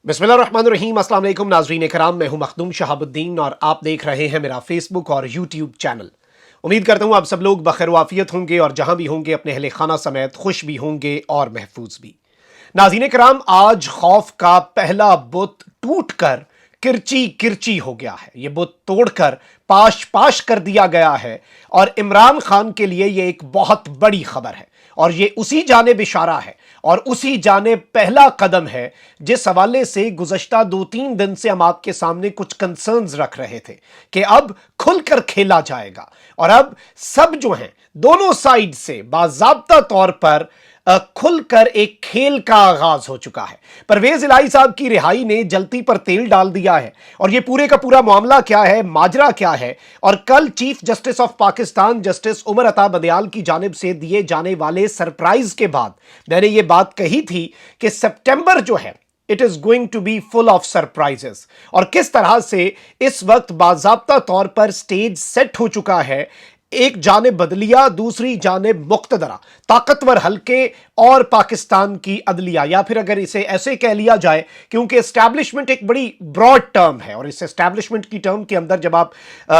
बिस्मिल्लाहिर्रहमानिर्रहीम। अस्सलाम वालेकुम नाज़रीन कराम, मैं हूं मखदूम शहाबुद्दीन और आप देख रहे हैं मेरा फेसबुक और यूट्यूब चैनल। उम्मीद करता हूं आप सब लोग बखैर वाफियत होंगे और जहां भी होंगे अपने अहले खाना समेत खुश भी होंगे और महफूज भी। नाज़रीन कराम, आज खौफ का पहला बुत टूट कर किरची किरची हो गया है। यह बुत तोड़कर पाश पाश कर दिया गया है और इमरान खान के लिए यह एक बहुत बड़ी खबर है और यह उसी जानिब इशारा है और उसी जानिब पहला कदम है जिस हवाले से गुज़श्ता 2-3 दिन से हम आपके सामने कुछ कंसर्न्स रख रहे थे कि अब खुलकर खेला जाएगा और अब सब जो हैं दोनों साइड से बाज़ाब्ता तौर पर खुलकर एक खेल का आगाज हो चुका है। परवेज इलाही साहब की रिहाई ने जलती पर तेल डाल दिया है और यह पूरे का पूरा मामला क्या है, माजरा क्या है। और कल chief justice of Pakistan justice Umar Ata Bandial की जानिब से दिए जाने वाले सरप्राइज के बाद मैंने यह बात कही थी कि सितंबर जो है it is going to be full of surprises और किस तरह से इस वक्त बाज़ाब्ता तौर पर स्टेज सेट हो चुका है। एक जानिब बदलिया, दूसरी जानिब मुक्तदरा, ताकतवर हल्के और पाकिस्तान की अदलिया, या फिर अगर इसे ऐसे कह लिया जाए, क्योंकि एस्टैब्लिशमेंट एक बड़ी ब्रॉड टर्म है और इस एस्टैब्लिशमेंट की टर्म के अंदर जब आप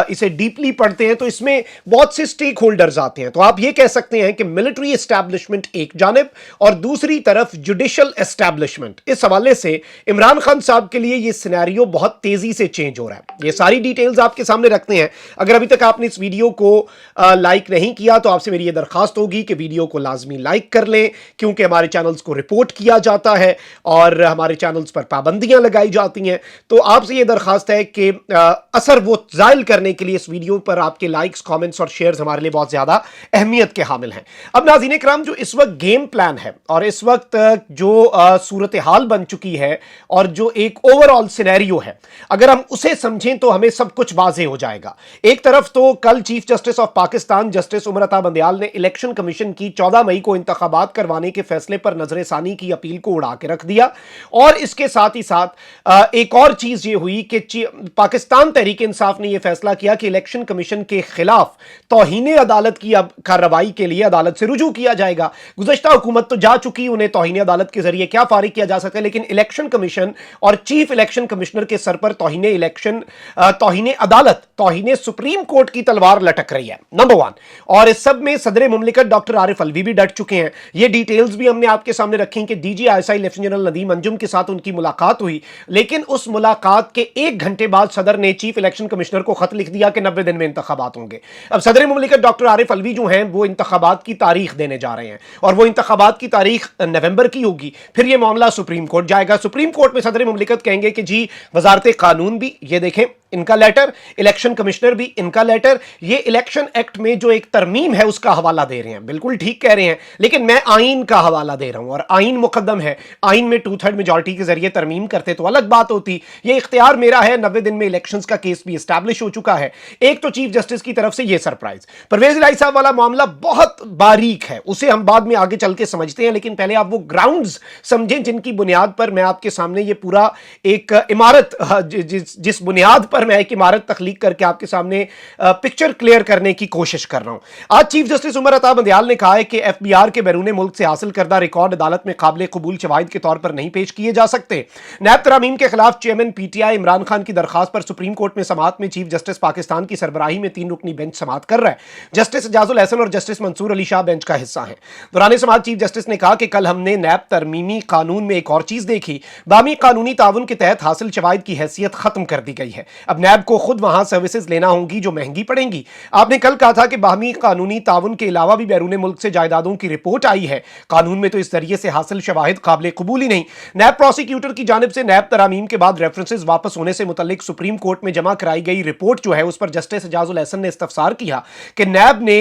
इसे डीपली पढ़ते हैं तो इसमें बहुत से स्टेक होल्डर्स आते हैं। तो आप ये कह सकते हैं कि मिलिट्री एस्टैब्लिशमेंट एक जानिब और दूसरी तरफ जुडिशल एस्टैब्लिशमेंट। इस हवाले से इमरान खान साहब के लिए ये सिनेरियो बहुत तेजी से चेंज हो रहा है। ये सारी डिटेल्स आपके सामने रखते हैं। अगर अभी तक आपने इस वीडियो को लाइक नहीं किया तो आपसे मेरी ये दरखास्त होगी कि वीडियो को लाजमी लाइक कर लें, क्योंकि हमारे चैनल्स को रिपोर्ट किया जाता है और हमारे चैनल्स पर पाबंदियां लगाई जाती हैं। तो आपसे ये दरखास्त है कि असर वो जाहिल करने के लिए इस वीडियो पर आपके लाइक्स, कमेंट्स और शेयर्स हमारे लिए बहुत ज्यादा अहमियत के हामिल हैं। अब नाज़रीन इकराम, जो इस वक्त गेम प्लान है और इस वक्त जो सूरत हाल बन चुकी है और जो एक ओवरऑल सिनेरियो है, अगर हम उसे समझें तो हमें सब कुछ वाज़ेह हो जाएगा। एक तरफ तो कल chief justice of Pakistan justice Umar Ata Bandial ने इलेक्शन कमीशन की 14 मई को इंतखाबात करवाने के फैसले पर नजरसानी की अपील को उड़ा के रख दिया और इसके साथ ही साथ एक और चीज ये हुई कि पाकिस्तान तहरीक इंसाफ ने यह फैसला किया कि इलेक्शन कमीशन के खिलाफ तौहीन अदालत की अब कार्रवाई के लिए अदालत से रुजू किया जाएगा। गुज़श्ता हुकूमत तो जा चुकी, उन्हें तौहीन अदालत के जरिए क्या फारिग किया जा सकता है, लेकिन इलेक्शन कमीशन और चीफ इलेक्शन कमिश्नर के सर पर तौहीन इलेक्शन, तौहीन अदालत, तौहीन सुप्रीम कोर्ट की तलवार लटक रही है, नंबर 1। और इस सब में सदर मुमलिकत डॉक्टर आरिफ अलवी भी डट चुके हैं। ये डिटेल्स भी हमने आपके सामने रखी कि DGISI lieutenant general Nadeem Anjum के साथ उनकी मुलाकात हुई, लेकिन उस मुलाकात के 1 घंटे बाद सदर ने चीफ इलेक्शन कमिश्नर को खत लिख दिया कि 90 दिन में इंतखाबात होंगे। अब सदर मुमलिकत डॉक्टर आरिफ अलवी जो हैं वो इंतखाबात की तारीख देने जा रहे हैं और वो इंतखाबात की तारीख नवंबर की होगी। फिर ये मामला सुप्रीम कोर्ट जाएगा। सुप्रीम कोर्ट में सदर मुमलिकत कहेंगे कि जी वजारत कानून भी, ये देखें इनका लेटर, इलेक्शन कमिश्नर भी इनका लेटर, ये इलेक्शन एक्ट में जो एक तरमीम है उसका हवाला दे रहे हैं। बिल्कुल ठीक कह रहे हैं, लेकिन मैं आइन का हवाला दे रहा हूं और आइन मुकद्दम है। आइन में 2/3 मेजॉरिटी के जरिए तरमीम करते तो अलग बात होती। ये इख्तियार मेरा है। 90 दिन में इलेक्शंस का केस भी एस्टैब्लिश हो चुका है। एक तो चीफ जस्टिस की तरफ से ये सरप्राइज। परवेज इलाही साहब वाला मामला बहुत बारीक है, उसे हम बाद में आगे चल के समझते हैं, लेकिन पहले आप वो ग्राउंड्स समझें जिनकी बुनियाद पर मैं आपके सामने ये पूरा एक इमारत, जिस बुनियाद पर मैं एक इमारत तख्लीक करके आपके सामने पिक्चर क्लियर करने की कोशिश कर रहा हूं। आज चीफ जस्टिस उमर अता बंदियाल ने कहा है कि FBR के बैरून मुल्क से हासिल करदा रिकॉर्ड अदालत में काबिल कबूल शवाहिद के तौर पर नहीं पेश किए जा सकते। नैब तरामीम के खिलाफ चेयरमैन PTI इमरान खान की दरखास्त पर सुप्रीम कोर्ट में समाअत में चीफ जस्टिस पाकिस्तान की सरबराही में 3 रुकनी बेंच समाअत कर रहा है। जस्टिस एजाजुल हसन और जस्टिस मंसूर अली शाह बेंच का हिस्सा है। दौरान समाअत चीफ जस्टिस ने कहा कि कल हमने नैब तरमीमी कानून में एक और चीज देखी, बामी कानूनी ताउन के तहत हासिल शवाहिद की हैसियत खत्म कर दी गई है। अब नैब को खुद वहां सर्विसेज लेना होंगी जो महंगी पड़ेंगी। आपने कल कहा था कि बाहमी कानूनी ताउन के अलावा भी बैरून मुल्क से जायदादों की रिपोर्ट आई है। कानून में तो इस जरिए से हासिल शवाहिद काबिल कबूल ही नहीं। नैब प्रोसिक्यूटर की जानिब से नैब तरामीम के बाद रेफरेंसेस वापस होने से मुतल्लिक सुप्रीम कोर्ट में जमा कराई गई रिपोर्ट जो है उस पर जस्टिस एजाजुल हसन ने इस्तफसार किया कि नैब ने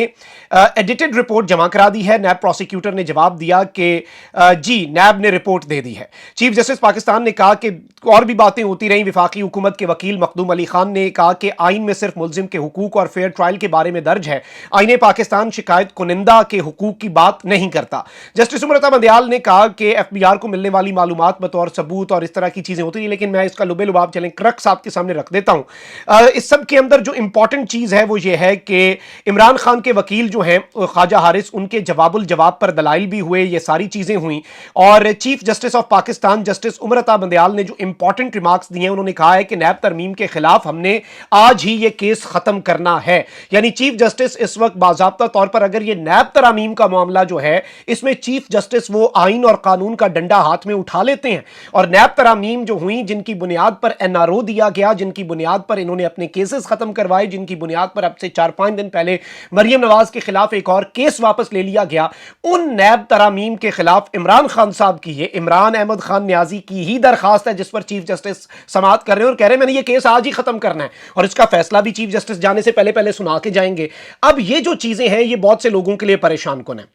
एडिटेड रिपोर्ट जमा करा दी है। नैब प्रोसिक्यूटर ने जवाब दिया कि जी नैब ने रिपोर्ट दे दी है। चीफ जस्टिस पाकिस्तान ने कहा कि और भी बातें होती रही। विफाकी हुकूमत के वकील मखदूम अली अली खान ने कहा कि आइन में सिर्फ मुल्जिम के हुकूक और फेयर ट्रायल के बारे में दर्ज है, आईने पाकिस्तान शिकायत कुनिंदा के हुकूक की बात नहीं करता। जस्टिस उमर अता बंदियाल ने कहा कि एफबीआर को मिलने वाली मालूमात बतौर सबूत और इस तरह की चीजें होती हैं, लेकिन मैं इसका लुबे लुबाब चलें क्रक्स आपके सामने रख देता हूं। इस सब के अंदर जो इंपॉर्टेंट चीज है वो ये है कि इमरान खान के वकील जो हैं ख्वाजा हारिस, उनके जवाबुल जवाब पर दलाइल भी हुए, ये सारी चीजें हुई। और chief justice of Pakistan justice Umar Ata Bandial ने जो इंपॉर्टेंट रिमार्क्स दिए, उन्होंने कहा है कि नैब तरमीम के खिलाफ हमने आज ही ये केस खत्म करना है। यानी चीफ जस्टिस इस वक्त बाज़ाब्ता तौर पर अगर ये नैब तरमीम का मामला जो है, इसमें चीफ जस्टिस वो आइन और कानून का डंडा हाथ में उठा लेते हैं और नैब तरमीम जो हुई, जिनकी बुनियाद पर एनआरओ दिया गया, जिनकी बुनियाद पर इन्होंने अपने केसेस खत्म करवाए, जिनकी बुनियाद पर अब से 4-5 दिन पहले मरियम नवाज के खिलाफ एक और केस वापस ले लिया गया, उन नैब तरामीम के खिलाफ इमरान खान साहब की, ये इमरान अहमद खान न्याजी की ही दरखास्त है जिस पर चीफ जस्टिस समाअत कर रहे हैं और कह रहे हैं मैंने ये केस आज ही खत्म करना है और इसका फैसला भी चीफ जस्टिस जाने से पहले पहले सुना के जाएंगे। अब ये जो चीजें हैं ये बहुत से लोगों के लिए परेशान कुन है।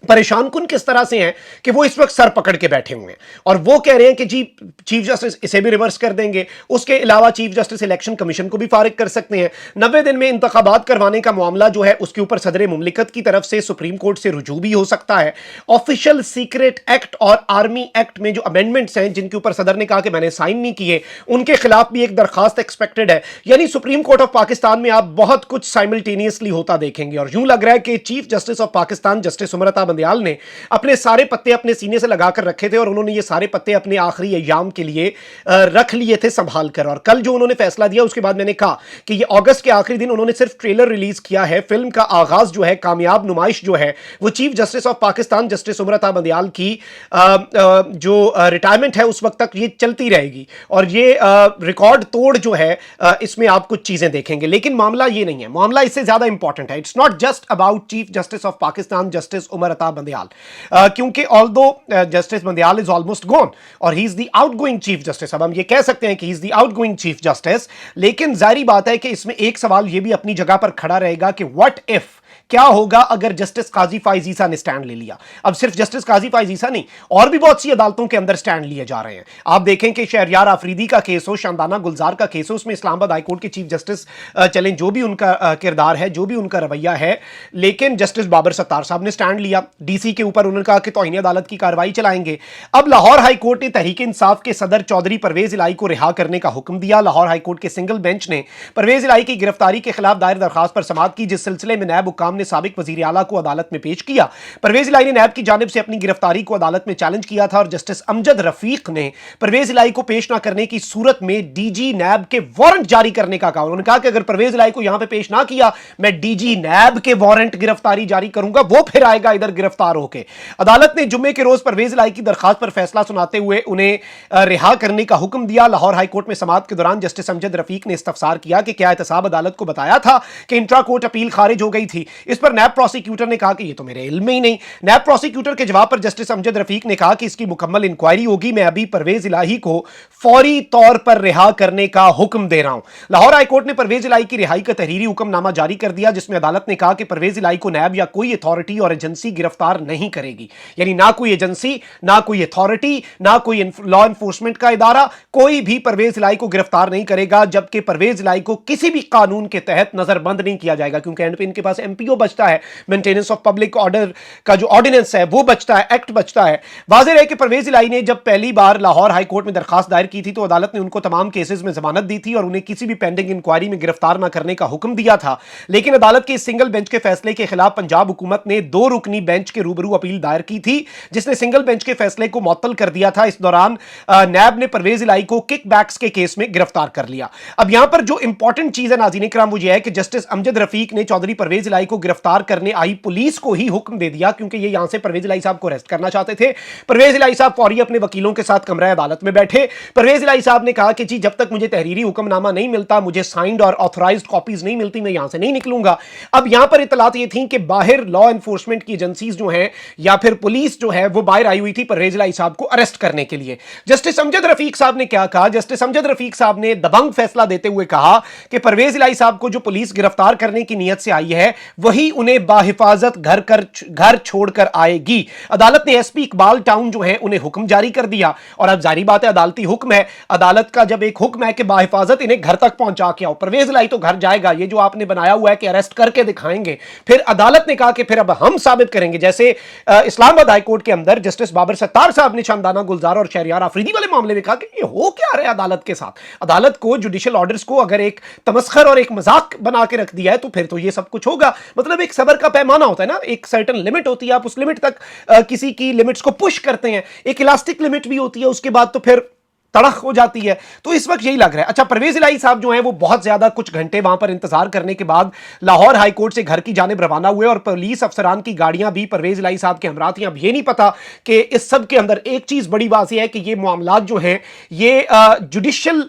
परेशान कुन किस तरह से हैं कि वो इस वक्त सर पकड़ के बैठे हुए हैं और वो कह रहे हैं कि जी चीफ जस्टिस इसे भी रिवर्स कर देंगे, उसके अलावा चीफ जस्टिस इलेक्शन कमीशन को भी फारिग कर सकते हैं, 90 दिन में इंतखाबात करवाने का मामला जो है उसके ऊपर सदर मुमलिकत की तरफ से सुप्रीम कोर्ट से रुजू भी हो सकता है। ऑफिशियल सीक्रेट एक्ट और आर्मी एक्ट में जो अमेंडमेंट्स हैं जिनके ऊपर सदर ने कहा कि मैंने साइन नहीं किए, उनके खिलाफ भी एक दरखास्त एक्सपेक्टेड है। यानी सुप्रीम कोर्ट ऑफ पाकिस्तान में आप बहुत कुछ साइमल्टेनियसली होता देखेंगे और यूं लग रहा है कि chief justice of Pakistan justice Umar Ata Bandial ने अपने सारे पत्ते अपने सीने से लगाकर रखे थे और उन्होंने ये सारे पत्ते अपने आखिरी अय्याम के लिए रख लिए थे संभाल कर। और कल जो उन्होंने फैसला दिया उसके बाद मैंने कहा कि ये अगस्त के आखिरी दिन उन्होंने सिर्फ ट्रेलर रिलीज किया है, फिल्म का आगाज जो है, कामयाब नुमाइश जो है वो chief justice of Pakistan justice Umar Ata Bandial की जो रिटायरमेंट है उस वक्त तक ये चलती रहेगी और ये रिकॉर्ड तोड़ जो है इसमें आप कुछ चीजें देखेंगे। लेकिन मामला ये नहीं है, मामला इससे ज्यादा इंपॉर्टेंट है। It's not just about chief justice of Pakistan justice Umar Ata Bandial, क्योंकि although justice Bandial is almost gone और he is the outgoing chief justice, अब हम ये कह सकते हैं कि he is the outgoing chief justice, लेकिन जाहिर बात है कि इसमें एक सवाल ये भी अपनी जगह पर खड़ा रहेगा कि व्हाट इफ, क्या होगा अगर जस्टिस काजी फाइज ईसा ने स्टैंड ले लिया। अब सिर्फ जस्टिस काजी फाइज ईसा नहीं, और भी बहुत सी अदालतों के अंदर स्टैंड लिए जा रहे हैं। आप देखें कि शहरयार आफरीदी का केस हो, शानदाना गुलजार का केस हो, उसमें इस्लामाबाद हाईकोर्ट के चीफ जस्टिस चलें, जो भी उनका किरदार है, जो भी उनका रवैया है, लेकिन जस्टिस बाबर सत्तार साहब ने स्टैंड लिया डीसी के ऊपर, उन्होंने कहा कि तौहीन अदालत की कार्रवाई चलाएंगे। अब लाहौर हाईकोर्ट ने तहरीक इंसाफ के सदर चौधरी परवेज इलाही को रिहा करने का हुक्म दिया। लाहौर हाईकोर्ट के सिंगल बेंच ने परवेज इलाही की गिरफ्तारी के खिलाफ दायर दरखास्त पर समाअत की, जिस सिलसिले में नायब हुक्काम ने साबिक वजीर आला को अदालत में पेश किया। परवेज इलाही ने नैब की जानिब से अपनी गिरफ्तारी को अदालत में चैलेंज किया था और जस्टिस अमजद रफीक ने परवेज इलाही को पेश ना करने की सूरत में डीजी नैब के वारंट जारी करने का कहा। उन्होंने कहा कि अगर परवेज इलाही को यहां पे पेश ना किया, मैं डीजी नैब के वारंट गिरफ्तारी जारी करूंगा, वो फिर आएगा इधर गिरफ्तार होकर। अदालत ने जुम्मे के रोज परवेज इलाही की दरखास्त पर फैसला सुनाते हुए उन्हें रिहा करने का हुक्म दिया। लाहौर हाईकोर्ट में समाअत के दौरान जस्टिस अमजद रफीक ने इस्तफसार किया कि क्या एहतसाब अदालत को बताया था कि इंट्रा कोर्ट अपील खारिज हो गई थी। इस पर नैब प्रोसिक्यूटर ने कहा कि ये तो मेरे इल्म में ही नहीं। नैब प्रोसिक्यूटर के जवाब पर जस्टिस अमजद रफीक ने कहा कि इसकी मुकम्मल इंक्वायरी होगी, मैं अभी परवेज इलाही को फौरी तौर पर रिहा करने का हुक्म दे रहा हूं। लाहौर हाईकोर्ट ने परवेज इलाही की रिहाई का तहरीरी हुक्मनामा जारी कर दिया, जिसमें अदालत ने कहा कि परवेज इलाही को नैब या कोई अथॉरिटी और एजेंसी गिरफ्तार नहीं करेगी। यानी ना कोई एजेंसी, ना कोई अथॉरिटी, ना कोई लॉ एनफोर्समेंट का इदारा, कोई भी परवेज इलाही को गिरफ्तार नहीं करेगा, जबकि परवेज इलाही को किसी भी कानून के तहत नजरबंद नहीं किया जाएगा, क्योंकि एंड पे इनके पास एमपीओ बचता है, मेंटेनेंस ऑफ पब्लिक ऑर्डर का जो ऑर्डिनेंस है वो बचता है, एक्ट बचता है। वाज़ेह है कि परवेज इलाही ने जब पहली बार लाहौर हाईकोर्ट में दरखास्त दायर की थी तो अदालत ने उनको तमाम केसेस में जमानत दी थी और उन्हें किसी भी पेंडिंग इंक्वायरी में गिरफ्तार न करने का हुक्म दिया था। लेकिन अदालत के सिंगल बेंच के फैसले के खिलाफ पंजाब हुकूमत ने 2 रुकनी बेंच के रूबरू अपील दायर की थी, जिसने सिंगल बेंच के फैसले को मुअत्तल कर दिया था। इस दौरान नैब ने परवेज इलाही को किकबैक्स के केस में गिरफ्तार कर लिया। अब यहां पर जो इंपॉर्टेंट चीज है नाज़रीन इकराम वो यह है कि जस्टिस अमजद रफीक ने चौधरी परवेज इलाही को गिरफ्तार करने आई पुलिस को ही हुक्म दे दिया, क्योंकि ये यहां से परवेज इलाही साहब को अरेस्ट करना चाहते थे। परवेज इलाही साहब फौरी अपने वकीलों के साथ कमरा अदालत में बैठे। परवेज इलाही साहब ने कहा कि जी जब तक मुझे तहरीरी हुक्मनामा नहीं मिलता, मुझे साइंड और ऑथराइज्ड कॉपीज नहीं मिलती, मैं यहां से नहीं निकलूंगा। अब यहां पर इतलात ये थी कि बाहर लॉ एनफोर्समेंट की एजेंसीज जो हैं या फिर पुलिस जो है वो बाहर आई हुई थी परवेज इलाही साहब को अरेस्ट करने के लिए। जस्टिस अमजद रफीक साहब ने क्या कहा? जस्टिस अमजद रफीक साहब ने दबंग फैसला देते हुए कहा कि परवेज इलाही साहब को जो पुलिस गिरफ्तार करने की नीयत से आई है वही उन्हें बाहिफाजत घर छोड़कर आएगी। अदालत ने एसपी इकबाल टाउन जो है उन्हें हुक्म जारी कर दिया, और अब जारी बात है अदालती हुक्म है, अदालत का जब एक हुक्म है कि बाहिफाजत इन्हें घर तक पहुंचा के आओ, परवेज लाई तो घर जाएगा, ये जो आपने बनाया हुआ है कि अरेस्ट करके दिखाएंगे, फिर अदालत ने कहा कि फिर अब हम साबित करेंगे। जैसे इस्लामाबाद हाईकोर्ट के अंदर जस्टिस बाबर सत्तार साहब ने शानदाना गुलजार और शहरियार आफरीदी वाले मामले में कहा कि ये हो क्या रहा है अदालत के साथ। अदालत को जुडिशियल ऑर्डर्स को अगर एक तमस्खर और एक मजाक बना के रख दिया है तो फिर तो ये सब कुछ होगा। मतलब एक सबर का पैमाना होता है ना, एक सर्टेन लिमिट होती है, आप उस लिमिट तक किसी की लिमिट्स को पुश करते हैं, एक इलास्टिक लिमिट भी होती है, उसके बाद तो फिर तड़क हो जाती है। तो इस वक्त यही लग रहा है। अच्छा, परवेज इलाही साहब जो हैं वो बहुत ज्यादा कुछ घंटे वहां पर इंतजार करने के बाद लाहौर हाई कोर्ट से घर की जानिब रवाना हुए, और पुलिस अफसरान की गाड़ियां भी परवेज इलाही साहब के हमरा थी। अब ये नहीं पता कि इस सब के अंदर एक चीज बड़ी वाज़ेह है कि ये मामलात जो हैं ये जुडिशियल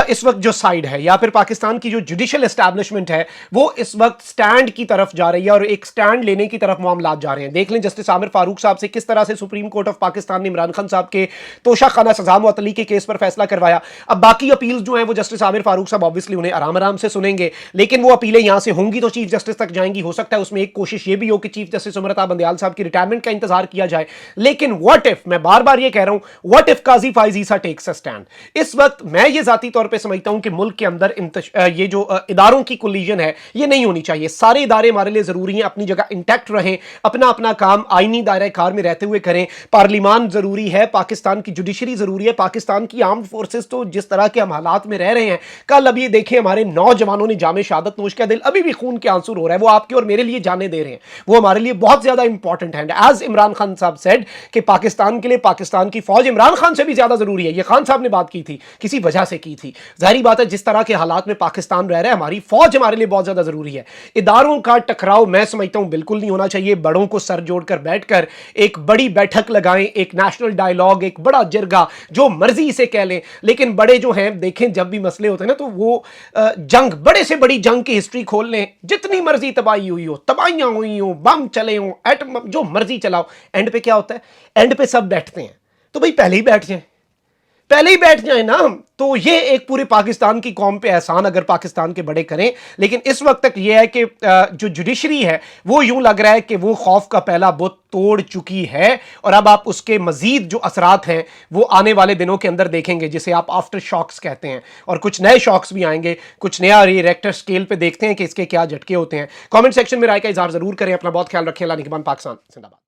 इस वक्त जो साइड है या फिर पाकिस्तान की जो जुडिशियल एस्टैब्लिशमेंट है वो इस वक्त स्टैंड की तरफ जा रही है और एक स्टैंड लेने की तरफ मामलात जा रहे हैं। देख लें जस्टिस आमिर फारूक साहब से किस तरह से सुप्रीम कोर्ट ऑफ पाकिस्तान ने इमरान खान साहब के तोशाखाना सजा मुअत्तली के केस पर फैसला करवाया। अब बाकी अपील जो है वो जस्टिस आमिर फारूक साहब ऑब्वियसली उन्हें आराम आराम से सुनेंगे, लेकिन वो अपीलें यहां से होंगी तो चीफ जस्टिस तक जाएंगी। हो सकता है उसमें एक कोशिश ये भी हो कि चीफ जस्टिस उमरता बंदयाल साहब की रिटायरमेंट का इंतजार किया जाए। लेकिन व्हाट इफ, मैं बार बार ये कह रहा हूं, what if Qazi Faez Isa takes a stand. इस वक्त मैं ये जाती तौर पर समझता हूं कि मुल्क के अंदर ये जो इदारों की कोलिजन है ये नहीं होनी चाहिए। सारे इदारे हमारे लिए जरूरी हैं, अपनी जगह इंटैक्ट रहें, अपना अपना काम आईनी दायरा कार में रहते हुए करें। पार्लियामान जरूरी है, पाकिस्तान की जुडिशरी जरूरी है, पाकिस्तान की आर्म्ड फोर्सेस तो जिस तरह के हम हालात में रह रहे हैं, कल अभी देखें हमारे नौजवानों ने जामे शहादत नोश किया, दिल अभी भी खून के आंसू रो रहा है, वो आपके और मेरे लिए जाने दे रहे हैं, वो हमारे लिए बहुत ज्यादा इंपॉर्टेंट है। एज इमरान खान साहब सेड कि पाकिस्तान के लिए पाकिस्तान की फौज इमरान खान से भी ज्यादा जरूरी है। ये खान साहब ने बात की थी, किसी वजह से की थी। जाहिर बात है जिस तरह के हालात में पाकिस्तान रह रहा है, हमारी फौज हमारे लिए बहुत ज्यादा जरूरी है। इदारों का टकराव मैं समझता हूं बिल्कुल नहीं होना चाहिए। बड़ों को सर जोड़कर बैठकर एक बड़ी बैठक लगाएं, एक नेशनल डायलॉग, एक बड़ा जिरगा, जो मर्जी से कह लें, लेकिन बड़े जो हैं देखें जब भी मसले होते हैं ना तो वो जंग, बड़े से बड़ी जंग की हिस्ट्री खोल लें, जितनी मर्जी तबाही हुई हो, तबाहियां हुई हो, बम चले हो, एटम जो मर्जी चलाओ, एंड पे क्या होता है, एंड पे सब बैठते हैं। तो भाई पहले ही बैठ जाएं, पहले ही बैठ जाए ना। तो ये एक पूरे पाकिस्तान की कौम पे एहसान अगर पाकिस्तान के बड़े करें। लेकिन इस वक्त तक ये है कि जो जुडिशरी है वो यूं लग रहा है कि वो खौफ का पहला बुत तोड़ चुकी है, और अब आप उसके मजीद जो असरात हैं वो आने वाले दिनों के अंदर देखेंगे, जिसे आप आफ्टर शॉक्स कहते हैं, और कुछ नए शॉक्स भी आएंगे, कुछ नया रिएक्टर स्केल पे देखते हैं कि इसके क्या झटके होते हैं। कमेंट सेक्शन में राय का इजहार जरूर करें। अपना बहुत ख्याल रखें। अल्लाह निगहबान। पाकिस्तान जिंदाबाद।